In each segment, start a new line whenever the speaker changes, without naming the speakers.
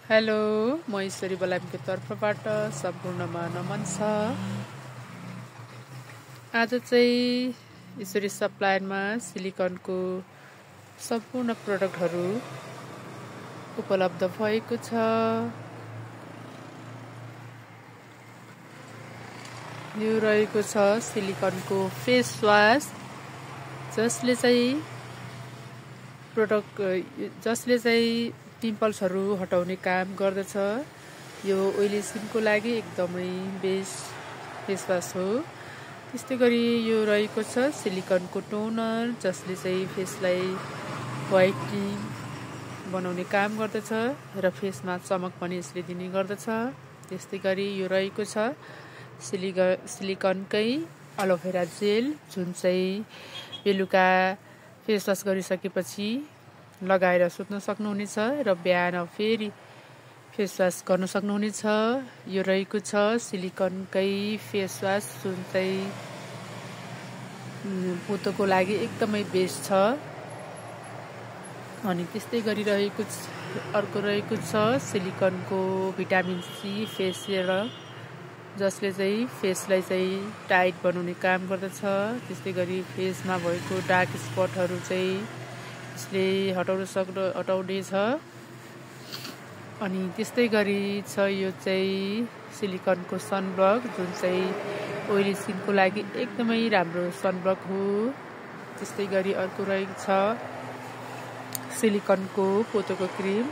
Hello, म ईश्वरी बलामको तर्फबाट सम्पूर्णमा नमन छ। आज चाहिँ ईश्वरी सप्लायरमा सिलिकनको सम्पूर्ण प्रोडक्टहरू उपलब्ध भएको छ। यो रहेको छ सिलिकनको फेस वास, जसले चाहिँ पिम्पल्सहरू हटाउने काम गर्दछ। यो ओइली स्किनको लागि एकदमै बेस्ट फेस वास हो। त्यस्तै गरी यो रहेको छ सिलिकनको टोनर, जसले चाहिँ फेसलाई व्हाइटनिङ बनाउने काम गर्दछ र फेसमा चमक पनि यसले दिने गर्दछ। त्यस्तै गरी यो रहेको छ सिलिकनकै एलोभेरा जेल, जुन चाहिँ बेलुका फेस वास गरिसकेपछि लगाएर सुत्न सक्नुहुनेछ र बिहान फेरि फेस वास गर्न सक्नुहुनेछ। यो रहेको छ सिलिकनकै फेस वास, जुन चाहिँ पोतोको लागि एकदमै बेस्ट छ। अनि त्यस्तै गरी अर्को रहेको छ सिलिकनको भिटामिन सी फेस सिरम, जसले चाहिँ फेसलाई चाहिँ टाइट बनाउने काम गर्दछ। त्यस्तै गरी फेसमा भएको डार्क स्पटहरू चाहिँ यसले हटाउनेछ। अनि त्यस्तै गरी छ यो चाहिँ सिलिकनको सनब्लक, जुन चाहिँ ओइली स्किनको लागि एकदमै राम्रो सनब्लक हो। त्यस्तै गरी अर्को रहेको छ सिलिकनको पोतोको क्रिम,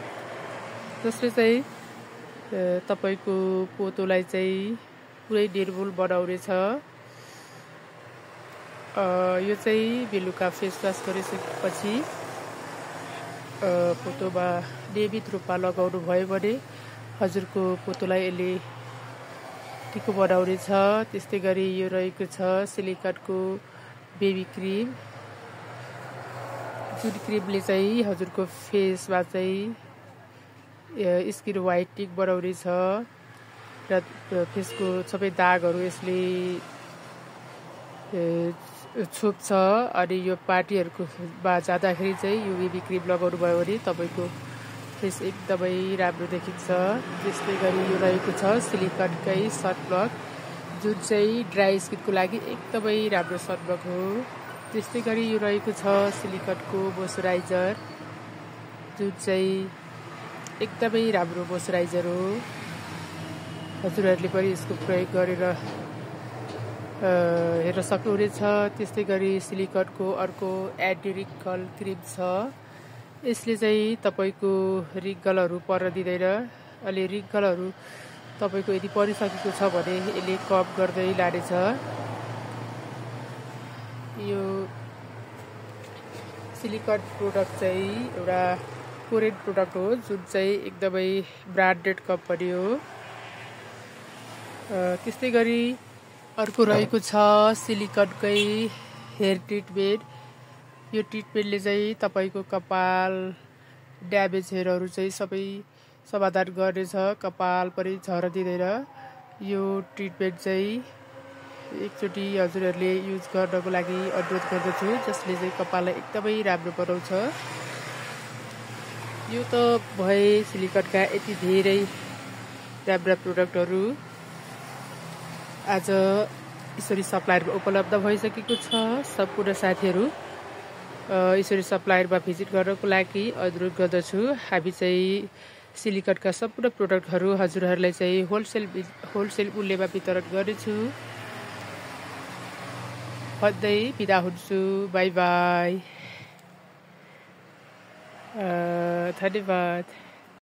जसले चाहिँ तपाईँको पोतोलाई चाहिँ पुरै ड्युरेबल बनाउनेछ। यो चाहिँ बेलुका फेस वास गरिसकेपछि पोतोमा नियमित रूपमा लगाउनु भयो भने हजुरको पोतोलाई यसले टिको बनाउनेछ। त्यस्तै गरी यो रहेको छ सिलिकनको बेबी क्रिम, जुन क्रिमले चाहिँ हजुरको फेसमा चाहिँ स्किन व्हाइटनिङ बनाउनेछ र फेसको सबै दागहरू यसले छोप्छ। अनि यो पार्टीहरूकोमा जाँदाखेरि चाहिँ यो बेबी क्रिम लगाउनु भयो भने तपाईँको फेस एकदमै राम्रो देखिन्छ। त्यस्तै गरी यो रहेको छ सिलिकनकै सनब्लक, जुन चाहिँ ड्राई स्किनको लागि एकदमै राम्रो सनब्लक हो। त्यस्तै गरी यो रहेको छ सिलिकनको मोइस्चराइजर, जुन चाहिँ एकदमै राम्रो मोइस्चराइजर हो। हजुरहरूले पनि यसको प्रयोग गरेर हेर्न सक्नुहुनेछ। त्यस्तै गरी सिलिकनको अर्को एन्टी रिङ्कल क्रिम छ। यसले चाहिँ तपाईँको रिङ्कलहरू पर्न दिँदैन। अहिले रिङ्कलहरू तपाईँको यदि परिसकेको छ भने यसले कम गर्दै लानेछ। यो सिलिकन प्रोडक्ट चाहिँ एउटा कोरियन प्रोडक्ट हो, जुन चाहिँ एकदमै ब्रान्डेड कम्पनी हो। त्यस्तै गरी अर्को रहेको छ सिलिकनकै हेयर ट्रिटमेन्ट। यो ट्रिटमेन्टले चाहिँ तपाईँको कपाल ड्यामेज हेयरहरू चाहिँ सबै समाधान गर्नेछ, कपाल पनि झर्न दिँदैन। यो ट्रिटमेन्ट चाहिँ एकचोटि हजुरहरूले युज गर्नको लागि अनुरोध गर्दछु, जसले चाहिँ कपाललाई एकदमै राम्रो बनाउँछ। यो त भए सिलिकनका यति धेरै राम्रा प्रोडक्टहरू आज ईश्वरी सप्लायरमा उपलब्ध भइसकेको छ। सम्पूर्ण साथीहरू ईश्वरी सप्लायरमा भिजिट गर्नको लागि अनुरोध गर्दछु। हामी चाहिँ सिलिकनका सम्पूर्ण प्रोडक्टहरू हजुरहरूलाई चाहिँ होलसेल मूल्यमा वितरण गर्नेछु भन्दै बिदा हुन्छु। बाई बाई, धन्यवाद।